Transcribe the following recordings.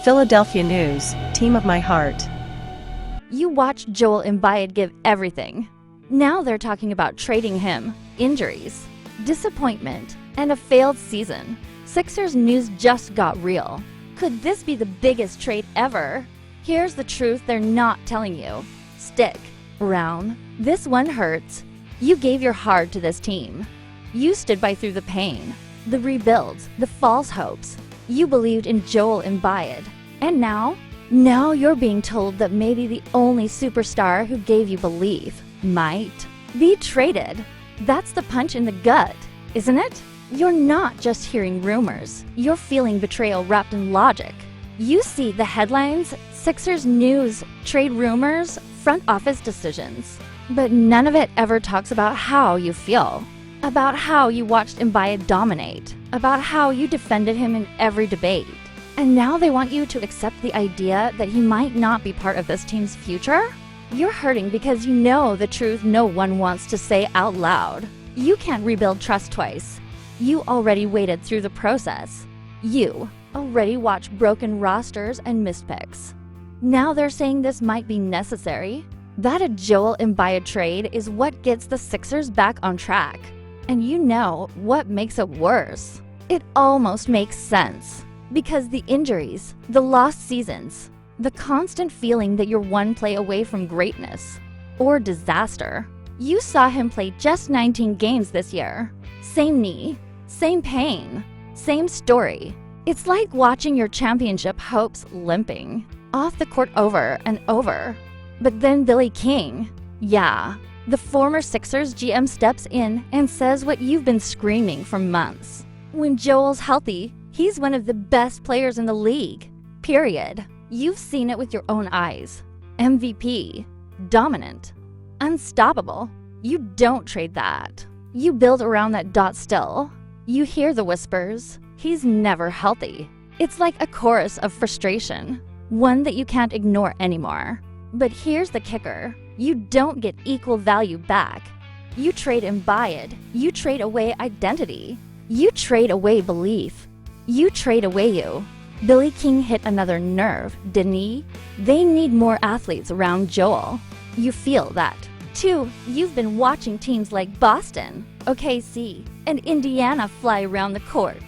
Philadelphia News, team of my heart. You watched Joel Embiid give everything. Now they're talking about trading him, injuries, disappointment, and a failed season. Sixers news just got real. Could this be the biggest trade ever? Here's the truth they're not telling you. Stick around. This one hurts. You gave your heart to this team. You stood by through the pain, the rebuilds, the false hopes. You believed in Joel Embiid. And now you're being told that maybe the only superstar who gave you belief might be traded. That's the punch in the gut, isn't it? You're not just hearing rumors. You're feeling betrayal wrapped in logic. You see the headlines, Sixers news, trade rumors, front office decisions. But none of it ever talks about how you feel. About how you watched Embiid dominate. About how you defended him in every debate. And now they want you to accept the idea that he might not be part of this team's future? You're hurting because you know the truth no one wants to say out loud. You can't rebuild trust twice. You already waded through the process. You already watched broken rosters and missed picks. Now they're saying this might be necessary. That a Joel Embiid trade is what gets the Sixers back on track. And you know what makes it worse. It almost makes sense. Because the injuries, the lost seasons, the constant feeling that you're one play away from greatness or disaster. You saw him play just 19 games this year. Same knee, same pain, same story. It's like watching your championship hopes limping off the court over and over. But then Billy King, the former Sixers GM steps in and says what you've been screaming for months. When Joel's healthy, he's one of the best players in the league, period. You've seen it with your own eyes. MVP, dominant, unstoppable. You don't trade that. You build around that dot still. You hear the whispers. He's never healthy. It's like a chorus of frustration, one that you can't ignore anymore. But here's the kicker. You don't get equal value back. You trade Embiid. You trade away identity. You trade away belief. You trade away you. Billy King hit another nerve, didn't he? They need more athletes around Joel. You feel that. 2, you've been watching teams like Boston, OKC, and Indiana fly around the court,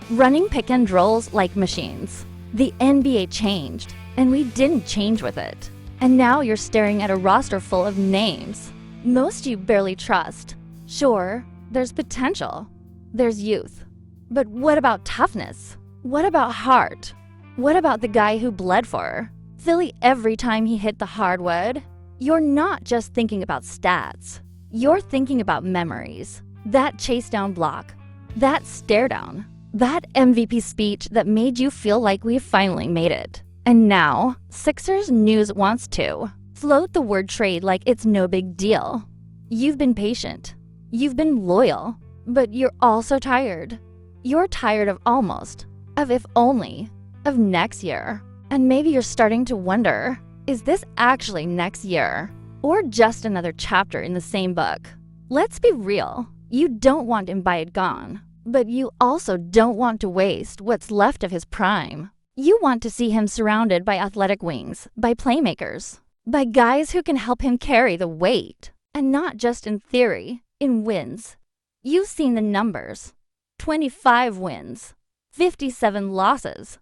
running pick and rolls like machines. The NBA changed, and we didn't change with it. And now you're staring at a roster full of names. Most you barely trust. Sure, there's potential. There's youth. But what about toughness? What about heart? What about the guy who bled for her? Philly every time he hit the hardwood? You're not just thinking about stats. You're thinking about memories. That chase down block. That stare down. That MVP speech that made you feel like we finally made it. And now, Sixers news wants to float the word trade like it's no big deal. You've been patient. You've been loyal. But you're also tired. You're tired of almost, of if only, of next year. And maybe you're starting to wonder, is this actually next year? Or just another chapter in the same book? Let's be real. You don't want Embiid gone. But you also don't want to waste what's left of his prime. You want to see him surrounded by athletic wings, by playmakers, by guys who can help him carry the weight. And not just in theory, in wins. You've seen the numbers. 25 wins, 57 losses.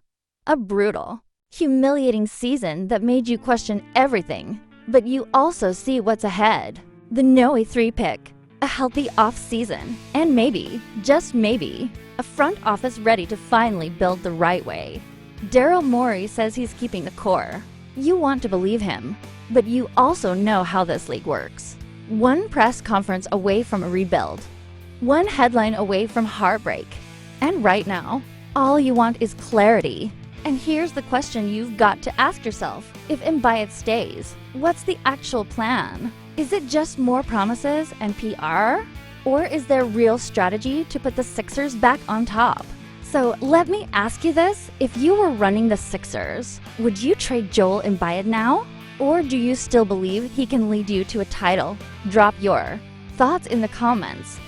A brutal, humiliating season that made you question everything. But you also see what's ahead. The Noe 3 pick, a healthy off-season, and maybe, just maybe, a front office ready to finally build the right way. Daryl Morey says he's keeping the core. You want to believe him, but you also know how this league works. One press conference away from a rebuild. One headline away from heartbreak. And right now, all you want is clarity. And here's the question you've got to ask yourself. If Embiid stays, what's the actual plan? Is it just more promises and PR? Or is there real strategy to put the Sixers back on top? So let me ask you this. If you were running the Sixers, would you trade Joel Embiid now? Or do you still believe he can lead you to a title? Drop your thoughts in the comments.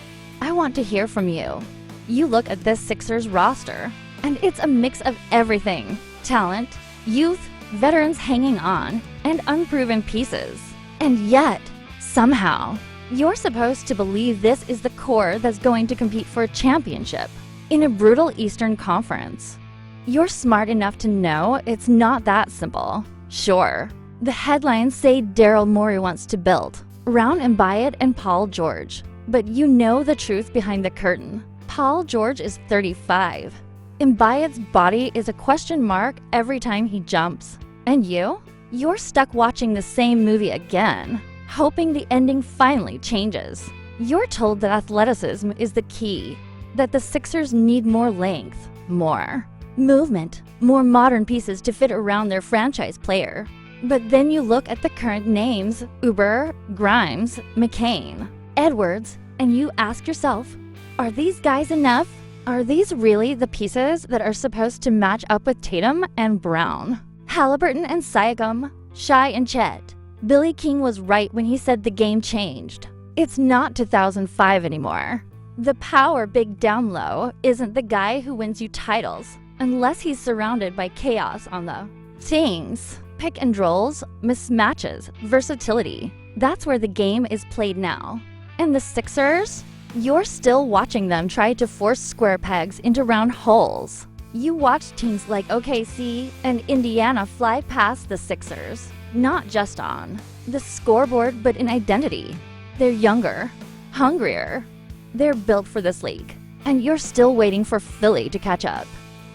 I want to hear from you. You look at this Sixers roster, and it's a mix of everything. Talent, Youth, veterans hanging on, and unproven pieces. And yet, somehow, you're supposed to believe this is the core that's going to compete for a championship in a brutal Eastern Conference. You're smart enough to know it's not that simple. Sure, the headlines say Daryl Morey wants to build around Embiid and Paul George, but you know the truth behind the curtain. Paul George is 35. Embiid's body is a question mark every time he jumps. And you're stuck watching the same movie again, hoping the ending finally changes. You're told that athleticism is the key, that the Sixers need more length, more movement, more modern pieces to fit around their franchise player. But then you look at the current names, Uber, Grimes, McCain, Edwards, and you ask yourself, are these guys enough? Are these really the pieces that are supposed to match up with Tatum and Brown? Halliburton and Siakam, Shai and Chet. Billy King was right when he said the game changed. It's not 2005 anymore. The power big down low isn't the guy who wins you titles unless he's surrounded by chaos on the things. Pick and rolls, mismatches, versatility. That's where the game is played now. And the Sixers? You're still watching them try to force square pegs into round holes. You watch teams like OKC and Indiana fly past the Sixers, not just on the scoreboard, but in identity. They're younger, hungrier. They're built for this league, and you're still waiting for Philly to catch up.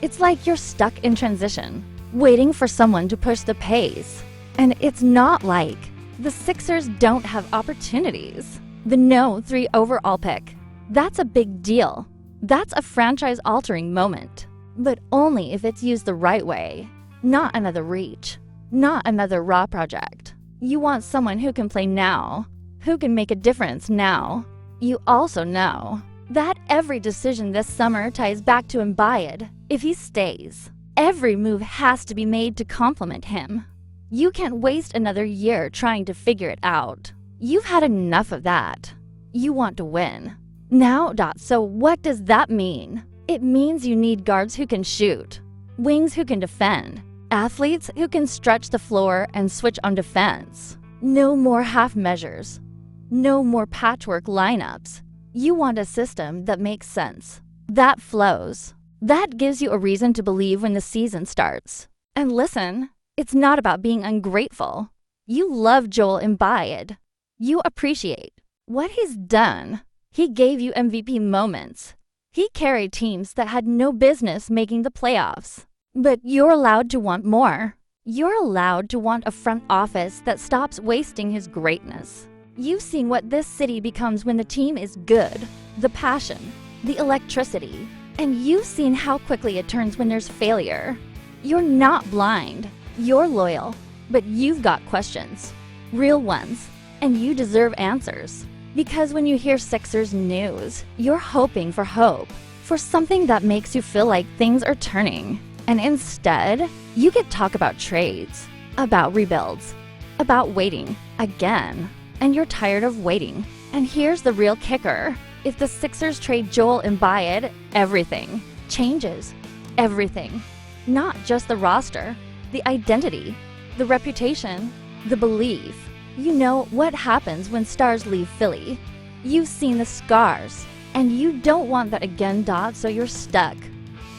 It's like you're stuck in transition, waiting for someone to push the pace. And it's not like the Sixers don't have opportunities. The no 3 overall pick, that's a big deal. That's a franchise-altering moment. But only if it's used the right way. Not another reach. Not another raw project. You want someone who can play now, who can make a difference now. You also know that every decision this summer ties back to Embiid if he stays. Every move has to be made to complement him. You can't waste another year trying to figure it out. You've had enough of that. You want to win. Now, so what does that mean? It means you need guards who can shoot, wings who can defend, athletes who can stretch the floor and switch on defense. No more half measures. No more patchwork lineups. You want a system that makes sense, that flows, that gives you a reason to believe when the season starts. And listen, it's not about being ungrateful. You love Joel Embiid. You appreciate what he's done. He gave you MVP moments. He carried teams that had no business making the playoffs. But you're allowed to want more. You're allowed to want a front office that stops wasting his greatness. You've seen what this city becomes when the team is good, the passion, the electricity, and you've seen how quickly it turns when there's failure. You're not blind. You're loyal, but you've got questions, real ones, and you deserve answers. Because when you hear Sixers news, you're hoping for hope, for something that makes you feel like things are turning. And instead, you get talk about trades, about rebuilds, about waiting again. And you're tired of waiting. And here's the real kicker. If the Sixers trade Joel Embiid, everything changes. Everything. Not just the roster, the identity, the reputation, the belief. You know what happens when stars leave Philly. You've seen the scars, and you don't want that again, so you're stuck.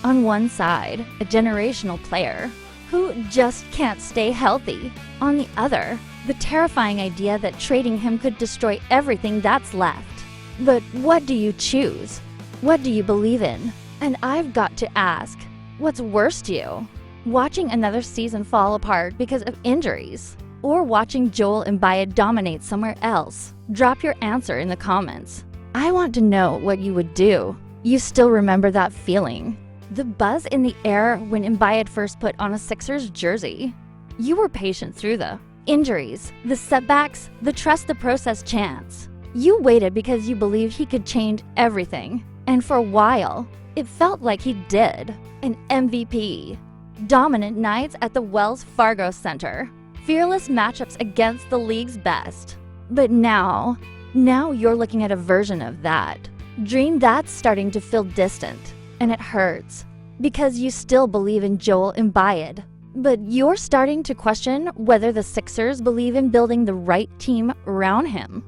On one side, a generational player who just can't stay healthy. On the other, the terrifying idea that trading him could destroy everything that's left. But what do you choose? What do you believe in? And I've got to ask, what's worse to you? Watching another season fall apart because of injuries? Or watching Joel Embiid dominate somewhere else? Drop your answer in the comments. I want to know what you would do. You still remember that feeling? The buzz in the air when Embiid first put on a Sixers jersey? You were patient through the injuries, the setbacks, the trust the process chance. You waited because you believed he could change everything. And for a while, it felt like he did. An MVP. Dominant nights at the Wells Fargo Center. Fearless matchups against the league's best. But now you're looking at a version of that. Dream that's starting to feel distant. And it hurts. Because you still believe in Joel Embiid. But you're starting to question whether the Sixers believe in building the right team around him.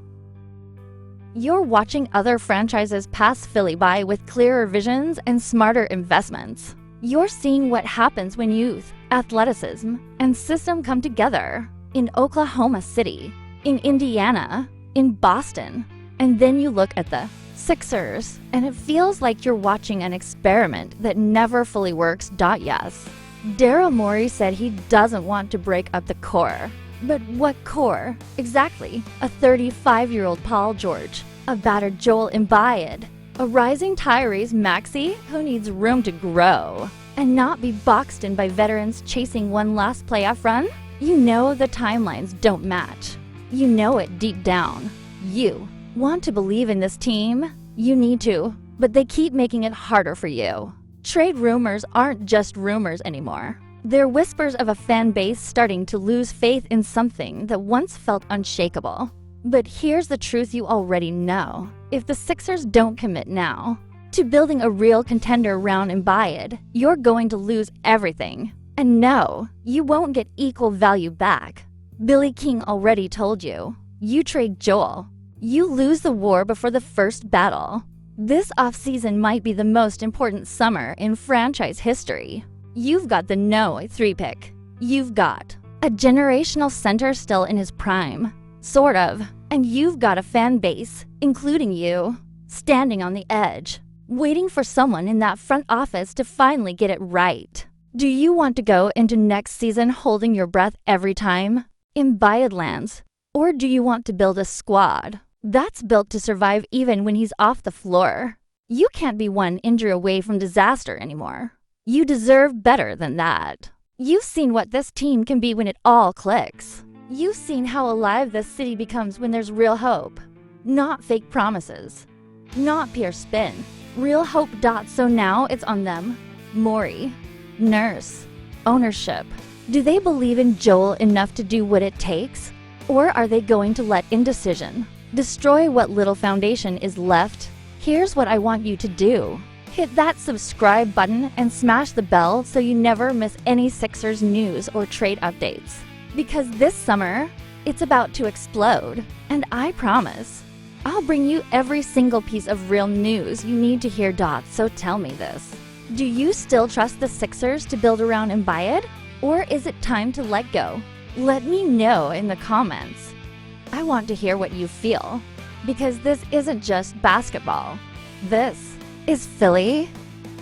You're watching other franchises pass Philly by with clearer visions and smarter investments. You're seeing what happens when youth, athleticism, and system come together in Oklahoma City, in Indiana, in Boston. And then you look at the Sixers, and it feels like you're watching an experiment that never fully works. Yes. Daryl Morey said he doesn't want to break up the core. But what core? Exactly. A 35-year-old Paul George, a battered Joel Embiid, a rising Tyrese Maxey who needs room to grow, and not be boxed in by veterans chasing one last playoff run? You know the timelines don't match. You know it deep down. You want to believe in this team? You need to, but they keep making it harder for you. Trade rumors aren't just rumors anymore. They're whispers of a fan base starting to lose faith in something that once felt unshakable. But here's the truth you already know. If the Sixers don't commit now to building a real contender around Embiid, you're going to lose everything. And no, you won't get equal value back. Billy King already told you. You trade Joel. You lose the war before the first battle. This offseason might be the most important summer in franchise history. You've got the no 3 pick. You've got a generational center still in his prime. Sort of. And you've got a fan base, including you, standing on the edge, waiting for someone in that front office to finally get it right. Do you want to go into next season holding your breath every time Embiid lands? Or do you want to build a squad that's built to survive even when he's off the floor? You can't be one injury away from disaster anymore. You deserve better than that. You've seen what this team can be when it all clicks. You've seen how alive this city becomes when there's real hope. Not fake promises. Not pure spin. Real hope. So now it's on them. Morey, Nurse, ownership. Do they believe in Joel enough to do what it takes? Or are they going to let indecision destroy what little foundation is left? Here's what I want you to do. Hit that subscribe button and smash the bell so you never miss any Sixers news or trade updates. Because this summer, it's about to explode. And I promise, I'll bring you every single piece of real news you need to hear. So tell me this. Do you still trust the Sixers to build around Embiid? Or is it time to let go? Let me know in the comments. I want to hear what you feel. Because this isn't just basketball. This is Philly